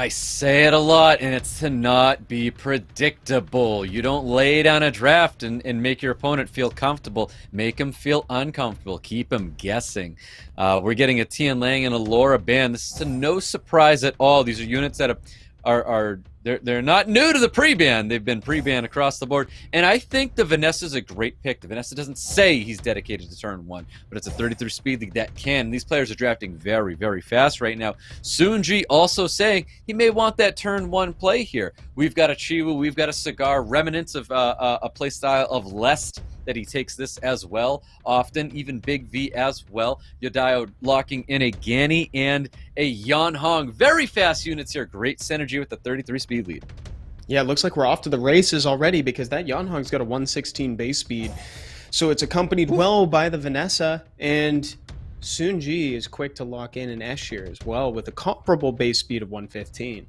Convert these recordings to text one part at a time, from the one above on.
I say it a lot, and it's to not be predictable. You don't lay down a draft and make your opponent feel comfortable. Make him feel uncomfortable. Keep him guessing. We're getting a Tian Lang and a Laura ban. This is no surprise at all. These are units that they're not new to the pre-ban. They've been pre-banned across the board. And I think the Vanessa's a great pick. The Vanessa doesn't say he's dedicated to turn 1, but it's a 33 speed league that can. These players are drafting very, very fast right now. SWC2023 also saying he may want that turn 1 play here. We've got a Chiwu, we've got a Cigar, remnants of a play style of Lest that he takes this as well, often, even Big V as well. YODAYO locking in a Ganny and a Yanhong. Very fast units here. Great synergy with the 33 speed lead. Yeah, it looks like we're off to the races already because that Yanhong's got a 116 base speed. So it's accompanied well by the Vanessa, and SWC2023 is quick to lock in an Escher as well with a comparable base speed of 115.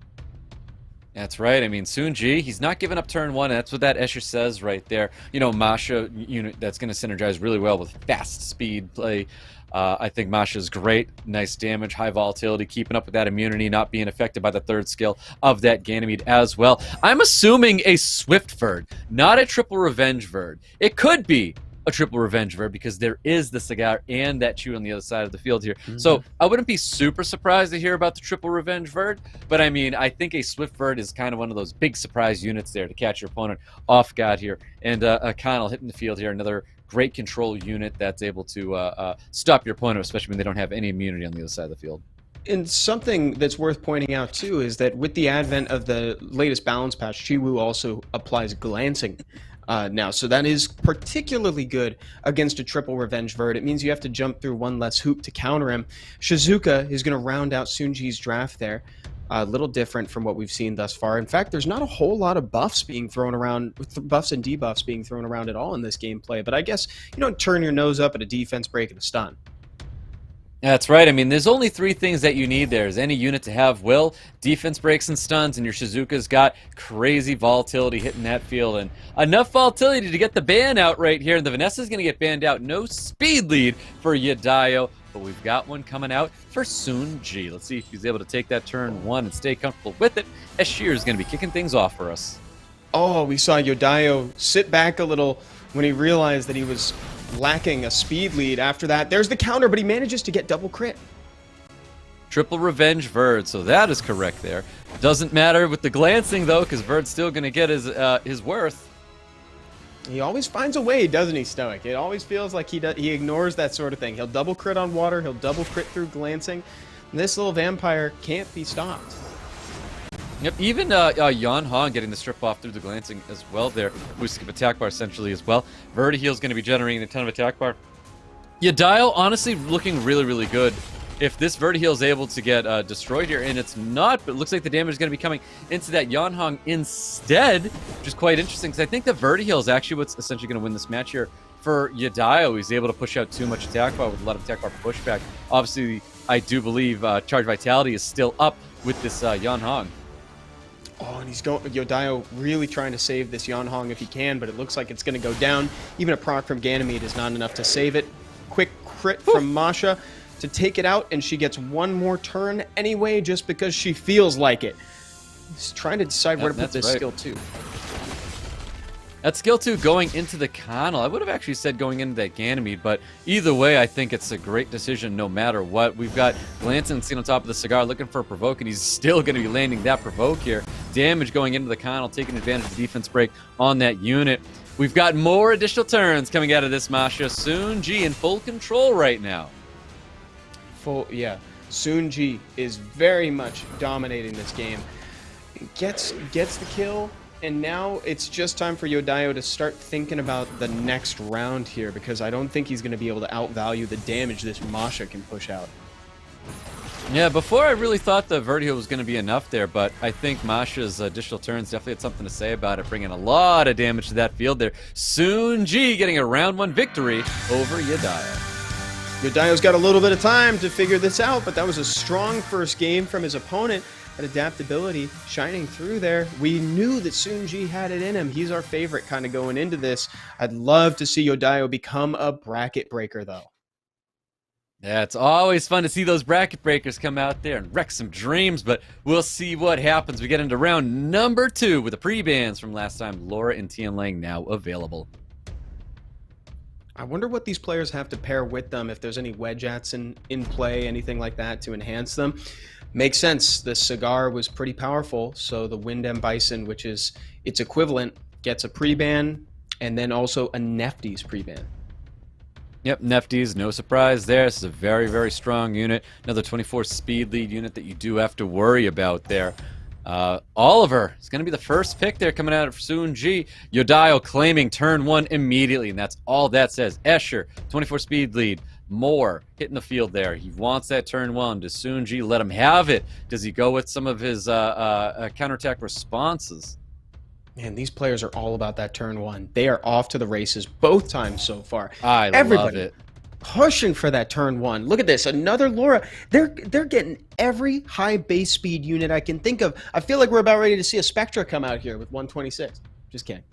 That's right. I mean, SWC2023, he's not giving up turn 1. That's what that Escher says right there. You know, Masha unit that's going to synergize really well with fast speed play. I think Masha's great. Nice damage, high volatility, keeping up with that immunity, not being affected by the 3rd skill of that Ganymede as well. I'm assuming a Swift Verd, not a triple revenge Verd. It could be a triple revenge Verd because there is the Cigar and that Chew on the other side of the field here. So I wouldn't be super surprised to hear about the triple revenge Verd, but I mean, I think a Swift Verd is kind of one of those big surprise units there to catch your opponent off guard here. And Connell hitting the field here, another great control unit that's able to stop your opponent, especially when they don't have any immunity on the other side of the field. And something that's worth pointing out too is that with the advent of the latest balance patch, Chiwu also applies glancing now, so that is particularly good against a triple revenge Verd. It means you have to jump through one less hoop to counter him. Shizuka is going to round out SWC2023's draft there. A little different from what we've seen thus far. In fact, there's not a whole lot of buffs being thrown around, buffs and debuffs being thrown around at all in this gameplay. But I guess you don't turn your nose up at a defense break and a stun. That's right. I mean, there's only 3 things that you need there. Is any unit to have will, defense breaks, and stuns, and your Shizuka's got crazy volatility hitting that field, and enough volatility to get the ban out right here. And the Vanessa's going to get banned out. No speed lead for YODAYO, but we've got one coming out for SWC2023. Let's see if he's able to take that turn 1 and stay comfortable with it. Escher is going to be kicking things off for us. Oh, we saw YODAYO sit back a little when he realized that he was lacking a speed lead. After that, there's the counter, but he manages to get double crit. Triple revenge Verd, so that is correct there. Doesn't matter with the glancing though, because Verd's still going to get his worth. He always finds a way, doesn't he, Stoic? It always feels like he ignores that sort of thing. He'll double crit on water, he'll double crit through glancing. This little vampire can't be stopped. Yep, even Yanhong getting the strip off through the glancing as well there. Boosting up attack bar essentially as well. Vertiheal's going to be generating a ton of attack bar. YODAYO honestly looking really, really good. If this Vertiheal is able to get destroyed here, and it's not, but it looks like the damage is going to be coming into that Yanhong instead, which is quite interesting, because I think the Vertiheal is actually what's essentially going to win this match here for YODAYO. He's able to push out too much attack bar with a lot of attack bar pushback. Obviously, I do believe Charge Vitality is still up with this Yanhong. Oh, and he's going. YODAYO really trying to save this Yanhong if he can, but it looks like it's going to go down. Even a proc from Ganymede is not enough to save it. Quick crit from Masha to take it out, and she gets one more turn anyway, just because she feels like it. He's trying to decide where to put this skill 2. That skill 2 going into the Connell. I would have actually said going into that Ganymede, but either way, I think it's a great decision no matter what. We've got Glanton sitting on top of the Cigar looking for a provoke, and he's still going to be landing that provoke here. Damage going into the Connell, taking advantage of the defense break on that unit. We've got more additional turns coming out of this Masha. SWC2023 in full control right now. Yeah. SWC2023 is very much dominating this game. Gets the kill. And now it's just time for YODAYO to start thinking about the next round here, because I don't think he's going to be able to outvalue the damage this Masha can push out. Yeah, before I really thought the Vertigo was going to be enough there, but I think Masha's additional turns definitely had something to say about it, bringing a lot of damage to that field there. SWC2023 getting a round 1 victory over YODAYO. YODAYO's got a little bit of time to figure this out, but that was a strong first game from his opponent. Adaptability shining through there. We knew that SWC2023 had it in him. He's our favorite kind of going into this. I'd love to see YODAYO become a bracket breaker, though. Yeah, it's always fun to see those bracket breakers come out there and wreck some dreams, but we'll see what happens. We get into round number 2 with the pre-bans from last time. Laura and Tian Lang now available. I wonder what these players have to pair with them, if there's any wedge ats in play, anything like that to enhance them. Makes sense. The cigar was pretty powerful, so the Wind and Bison, which is its equivalent, gets a pre-ban, and then also a Nefty's pre-ban. Yep, Nefty's, no surprise there. This is a very, very strong unit. Another 24 speed lead unit that you do have to worry about there. Oliver is going to be the first pick there coming out of SWC2023. YODAYO claiming turn 1 immediately, and that's all that says. Escher, 24 speed lead. Moore hitting the field there. He wants that turn 1. Does SWC2023 let him have it? Does he go with some of his counterattack responses? Man, these players are all about that turn 1. They are off to the races both times so far. Everybody love it. Pushing for that turn 1. Look at this, another Laura. They're getting every high base speed unit I can think of. I feel like we're about ready to see a Spectra come out here with 126. Just kidding.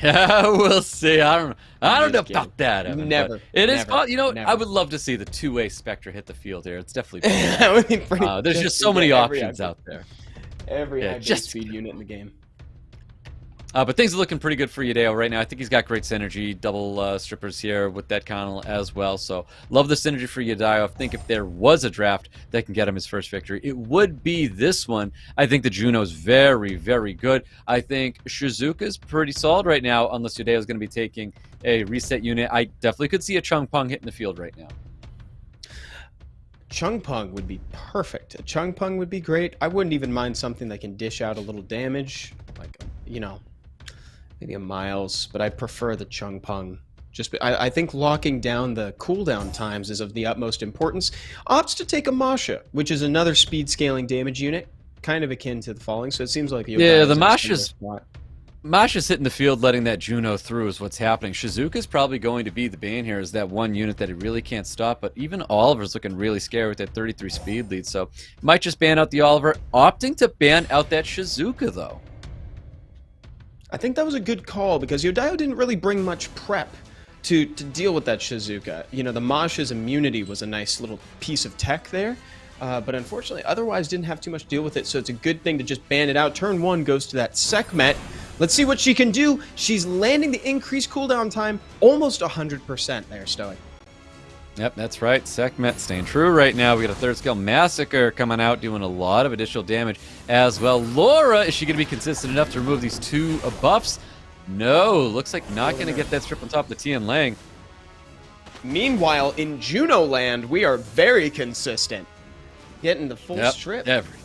Yeah, we'll see. I don't know about that, Evan. Never. It is fun. You know, never. I would love to see the two-way Spectra hit the field here. It's definitely That would be pretty. there's just so many options out there. Every high base speed unit in the game. But things are looking pretty good for YODAYO right now. I think he's got great synergy, double strippers here with that Connell as well. So love the synergy for YODAYO. I think if there was a draft that can get him his first victory, it would be this one. I think the Juno's very, very good. I think Shizuka's pretty solid right now, unless YODAYO is going to be taking a reset unit. I definitely could see a Chung Peng hitting the field right now. Chung Peng would be perfect. A Chung Peng would be great. I wouldn't even mind something that can dish out a little damage, like, you know, maybe a Miles, but I prefer the Chung Peng. I think locking down the cooldown times is of the utmost importance. Opts to take a Masha, which is another speed scaling damage unit, kind of akin to the Falling, so it seems like the Masha's hitting the field, letting that Juno through is what's happening. Shizuka's probably going to be the bane here, is that one unit that he really can't stop, but even Oliver's looking really scary with that 33 speed lead, so might just ban out the Oliver, opting to ban out that Shizuka, though. I think that was a good call, because YODAYO didn't really bring much prep to deal with that Shizuka. You know, the Masha's immunity was a nice little piece of tech there, but unfortunately otherwise didn't have too much to deal with it, so it's a good thing to just ban it out. Turn 1 goes to that Sekhmet. Let's see what she can do. She's landing the increased cooldown time, almost 100% there, Stoic. Yep, that's right. Sekhmet staying true right now. We got a third skill Massacre coming out, doing a lot of additional damage as well. Laura, is she going to be consistent enough to remove these 2 buffs? No, looks like not going to get that strip on top of the Tian Lang. Meanwhile, in Juno land, we are very consistent. Getting the full strip. Everything.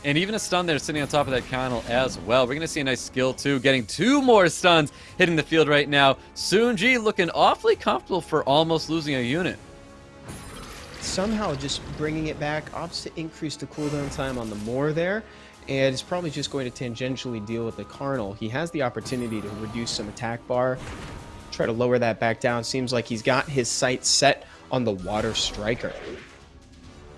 And even a stun there sitting on top of that Connell as well. We're going to see a nice skill too, getting 2 more stuns hitting the field right now. SWC2023 looking awfully comfortable for almost losing a unit. Somehow just bringing it back, opts to increase the cooldown time on the Moore there, and is probably just going to tangentially deal with the Carnal. He has the opportunity to reduce some attack bar, try to lower that back down. Seems like he's got his sights set on the Water Striker.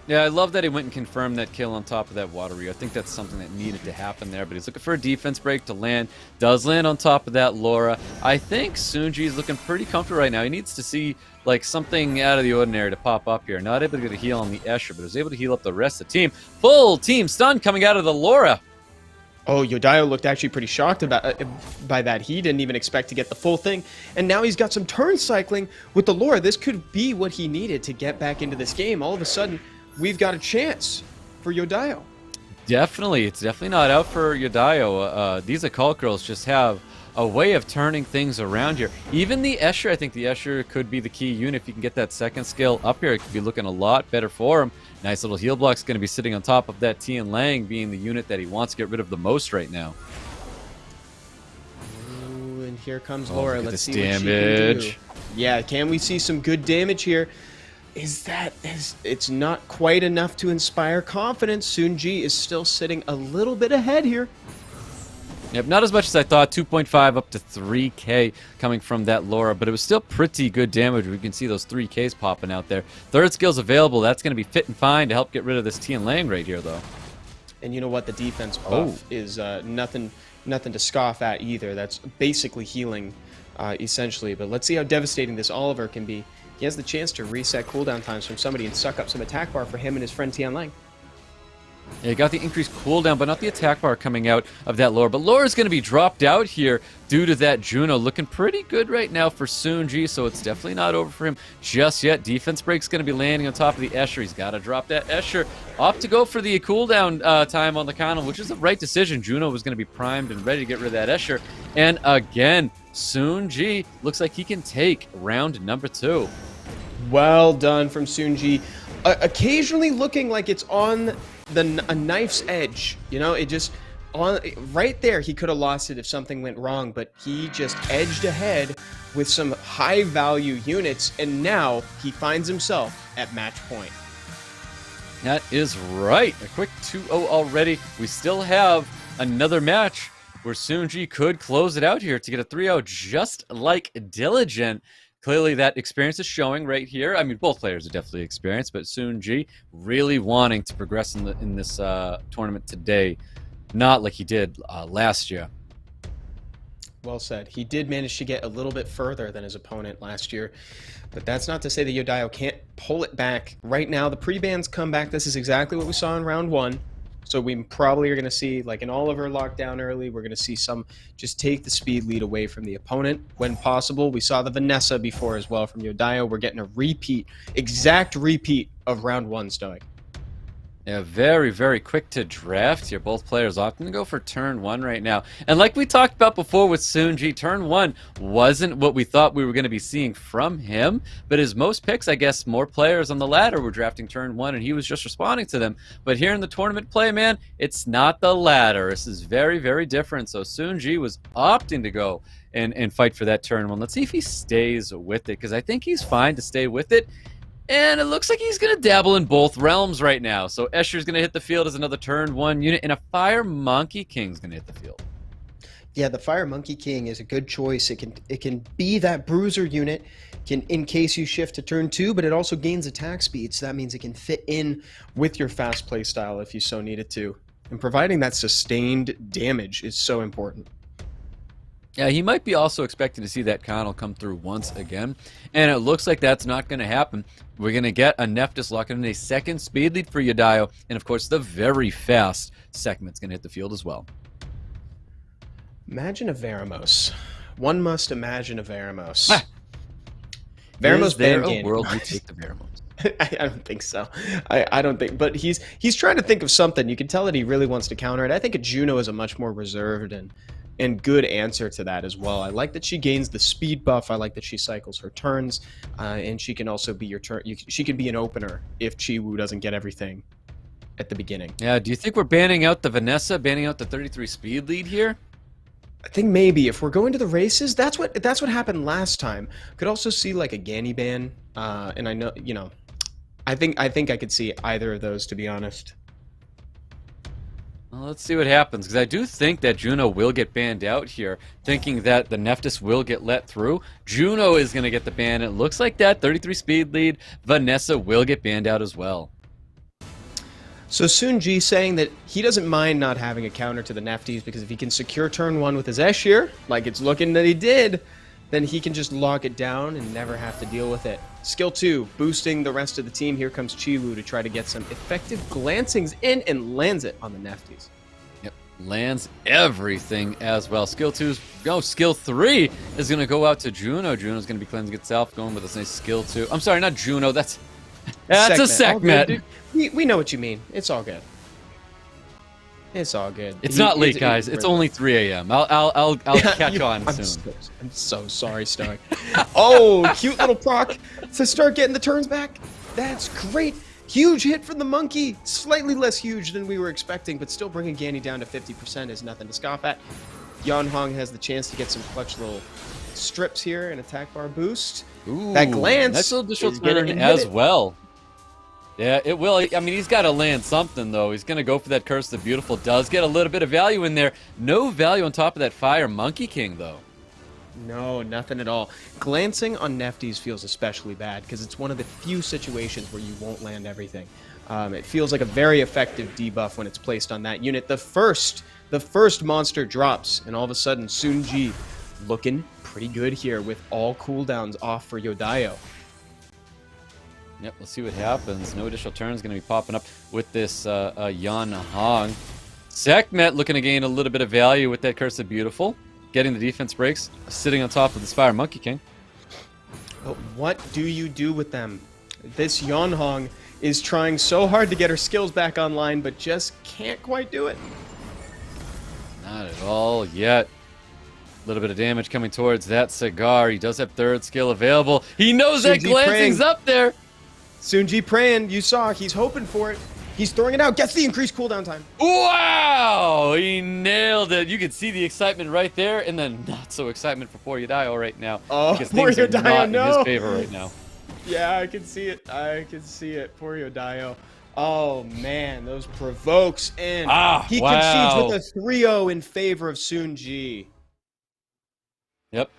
Yeah, I love that he went and confirmed that kill on top of that Watery. I think that's something that needed to happen there, but he's looking for a defense break to land. Does land on top of that Laura. I think SWC2023 is looking pretty comfortable right now. He needs to see like something out of the ordinary to pop up here. Not able to get a heal on the Escher, but was able to heal up the rest of the team. Full team stun coming out of the Laura. Oh, YODAYO looked actually pretty shocked by that. He didn't even expect to get the full thing. And now he's got some turn cycling with the Laura. This could be what he needed to get back into this game. All of a sudden, we've got a chance for YODAYO. Definitely. It's definitely not out for YODAYO. These occult girls just have a way of turning things around here. Even the Escher, I think the Escher could be the key unit. If you can get that second skill up here, it could be looking a lot better for him. Nice little heal block's going to be sitting on top of that Tian Lang, being the unit that he wants to get rid of the most right now. Ooh, and here comes Laura. Let's see damage. What she can do. Yeah, can we see some good damage here? It's not quite enough to inspire confidence. SWC2023 is still sitting a little bit ahead here. Yep, not as much as I thought. 2.5 up to 3k coming from that Laura, but it was still pretty good damage. We can see those 3ks popping out there. Third skill's available. That's going to be fit and fine to help get rid of this Tian Lang right here, though. And you know what? The defense buff is nothing to scoff at either. That's basically healing, essentially. But let's see how devastating this Oliver can be. He has the chance to reset cooldown times from somebody and suck up some attack bar for him and his friend Tian Lang. Yeah, you got the increased cooldown, but not the attack bar coming out of that lore. But lore is going to be dropped out here due to that Juno. Looking pretty good right now for SWC2023, so it's definitely not over for him just yet. Defense break's going to be landing on top of the Escher. He's got to drop that Escher. Opt to go for the cooldown time on the Connell, which is the right decision. Juno was going to be primed and ready to get rid of that Escher. And again, SWC2023 looks like he can take round number 2. Well done from SWC2023. Occasionally looking like it's on a knife's edge, you know, it just on right there. He could have lost it if something went wrong, but he just edged ahead with some high value units, and now he finds himself at match point. That is right. A quick 2-0 already. We still have another match where SWC2023 could close it out here to get a 3-0, just like Diligent. Clearly, that experience is showing right here. I mean, both players are definitely experienced, but SWC2023 really wanting to progress in this tournament today, not like he did last year. Well said. He did manage to get a little bit further than his opponent last year, but that's not to say that YODAYO can't pull it back. Right now, the pre-bans come back. This is exactly what we saw in round 1. So we probably are going to see, like in Oliver lockdown early, we're going to see some just take the speed lead away from the opponent when possible. We saw the Vanessa before as well from YODAYO. We're getting a repeat, exact repeat of round 1, Stoic. Yeah, very, very quick to draft here. Both players opting to go for turn 1 right now. And like we talked about before with SWC2023, turn 1 wasn't what we thought we were going to be seeing from him. But as most picks, I guess more players on the ladder were drafting turn 1, and he was just responding to them. But here in the tournament play, man, it's not the ladder. This is very, very different. So SWC2023 was opting to go and fight for that turn 1. Let's see if he stays with it, because I think he's fine to stay with it. And it looks like he's going to dabble in both realms right now. So Escher's going to hit the field as another turn 1 unit, and a Fire Monkey King's going to hit the field. Yeah, the Fire Monkey King is a good choice. It can be that bruiser unit in case you shift to turn 2, but it also gains attack speed, so that means it can fit in with your fast play style if you so need it to. And providing that sustained damage is so important. Yeah, he might be also expecting to see that Connell come through once again, and it looks like that's not going to happen. We're going to get a Nephthys locking in a second speed lead for YODAYO, and of course the very fast segment's going to hit the field as well. Imagine a Veramos. One must imagine a Veramos. Ah. Veramos Is there ban a world we take the Veramos? I don't think so. I don't think, but he's trying to think of something. You can tell that he really wants to counter it. I think a Juno is a much more reserved and good answer to that as well. I like that she gains the speed buff. I like that she cycles her turns, and she can also be your turn. She can be an opener if Chiwoo doesn't get everything at the beginning. Yeah, do you think we're banning out the Vanessa, banning out the 33 speed lead here? I think maybe if we're going to the races, that's what happened last time. Could also see like a Ganny ban, and I know, you know, I think I could see either of those, to be honest. Well, let's see what happens, because I do think that Juno will get banned out here, thinking that the Nephthys will get let through. Juno is going to get the ban. It looks like that 33 speed lead. Vanessa will get banned out as well. So SWC2023 saying that he doesn't mind not having a counter to the Nephthys, because if he can secure turn 1 with his Escher, like it's looking that he did, then he can just lock it down and never have to deal with it. Skill 2, boosting the rest of the team. Here comes Chiwoo to try to get some effective glancings in, and lands it on the Nephthys. Yep, lands everything as well. Skill 2's go. Skill 3 is going to go out to Juno. Juno's going to be cleansing itself, going with this nice skill 2. I'm sorry, not Juno. That's a Sekhmet. We know what you mean. It's all good. It's all good. It's not late, guys. It's only 3 a.m. I'll catch on soon. I'm so sorry, Stoic. Oh, cute little proc to start getting the turns back. That's great. Huge hit from the monkey. Slightly less huge than we were expecting, but still bringing Ganny down to 50% is nothing to scoff at. Yeonhong has the chance to get some clutch little strips here, an attack bar boost. Ooh, that glance nice little additional turn as well. Yeah, it will. I mean, he's got to land something, though. He's going to go for that Curse of the Beautiful. Does get a little bit of value in there. No value on top of that Fire Monkey King, though. No, nothing at all. Glancing on Nephthys feels especially bad, because it's one of the few situations where you won't land everything. It feels like a very effective debuff when it's placed on that unit. The first monster drops, and all of a sudden, SWC2023 looking pretty good here with all cooldowns off for YODAYO. Yep, we'll see what happens. No additional turns going to be popping up with this Yan Hong. Sekhmet looking to gain a little bit of value with that Curse of Beautiful. Getting the defense breaks. Sitting on top of this Fire Monkey King. But what do you do with them? This Yonhong is trying so hard to get her skills back online, but just can't quite do it. Not at all yet. A little bit of damage coming towards that Cigar. He does have third skill available. He knows that Soonji glancing's praying. up there. Soonji praying, you saw, he's hoping for it. He's throwing it out, gets the increased cooldown time. Wow! He nailed it. You can see the excitement right there, and then not so excitement for poor YODAYO right now. Oh, because poor things are YODAYO, not in no. his favor right now. Yeah, I can see it. I can see it. Poor YODAYO. Oh, man, those provokes in. He wow. concedes with a 3-0 in favor of Soonji. Yep.